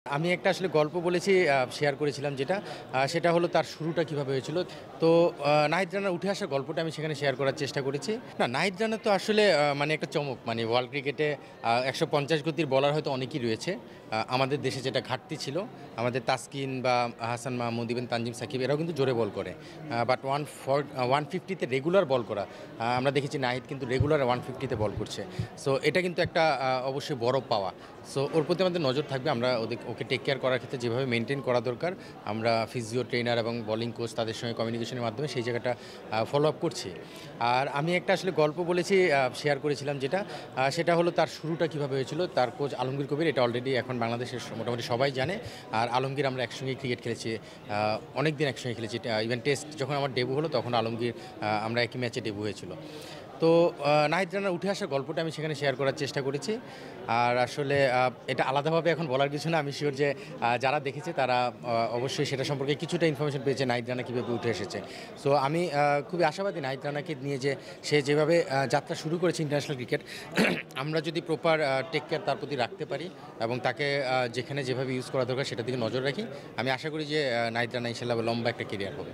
আমি একটা আসলে গল্প বলেছি শেয়ার করেছিলাম সেটা হলো তার শুরুটা কিভাবে হয়েছিল। তো নাহিদ রানার উঠে আসার গল্পটা আমি সেখানে শেয়ার করার চেষ্টা করেছি। না, নাহিদ রানা তো আসলে মানে একটা চমক। মানে ওয়ার্ল্ড ক্রিকেটে ১৫০ গতির বলার হয়তো অনেকেই রয়েছে। আমাদের দেশে যেটা ঘাটতি ছিল, আমাদের তাসকিন বা হাসান মাহমুদ, ইভেন তানজিম সাকিব এরাও কিন্তু জোরে বল করে। বাট 150 তে রেগুলার বল করা, আমরা দেখেছি নাহিদ কিন্তু রেগুলার 150 তে বল করছে। সো এটা কিন্তু একটা অবশ্যই বড় পাওয়া। সো ওর প্রতি আমাদের নজর থাকবে। আমরা ওকে টেক কেয়ার করার ক্ষেত্রে যেভাবে মেনটেন করা দরকার, আমরা ফিজিও ট্রেনার এবং বোলিং কোচ তাদের সঙ্গে কমিউনিকেশনের মাধ্যমে সেই জায়গাটা ফলো আপ করছি। আর আমি একটা আসলে গল্প বলেছি শেয়ার করেছিলাম সেটা হলো তার শুরুটা কীভাবে হয়েছিল। তার কোচ আলমগীর কবির, এটা অলরেডি এখন বাংলাদেশের মোটামুটি সবাই জানে। আর আলমগীর আমরা একসঙ্গেই ক্রিকেট খেলেছি, অনেক দিন একসঙ্গে খেলেছি। ইভেন টেস্ট যখন আমার ডেবু হলো তখন আলমগীর, আমরা একই ম্যাচে ডেবু হয়েছিল। তো নাহিদ রানার উঠে আসার গল্পটা আমি সেখানে শেয়ার করার চেষ্টা করেছি। আর আসলে এটা আলাদাভাবে এখন বলার কিছু না। আমি শিওর যে যারা দেখেছে তারা অবশ্যই সেটা সম্পর্কে কিছুটা ইনফরমেশন পেয়েছে নাহিদ রানা কীভাবে উঠে এসেছে। সো আমি খুবই আশাবাদী নাহিদ রানাকে নিয়ে, যে সে যেভাবে যাত্রা শুরু করেছে ইন্টারন্যাশনাল ক্রিকেট, আমরা যদি প্রপার টেক কেয়ার তার প্রতি রাখতে পারি এবং তাকে যেখানে যেভাবে ইউজ করা দরকার সেটার দিকে নজর রাখি, আমি আশা করি যে নাহিদ রানা ইনশাল্লাহ লম্বা একটা কেরিয়ার হবে।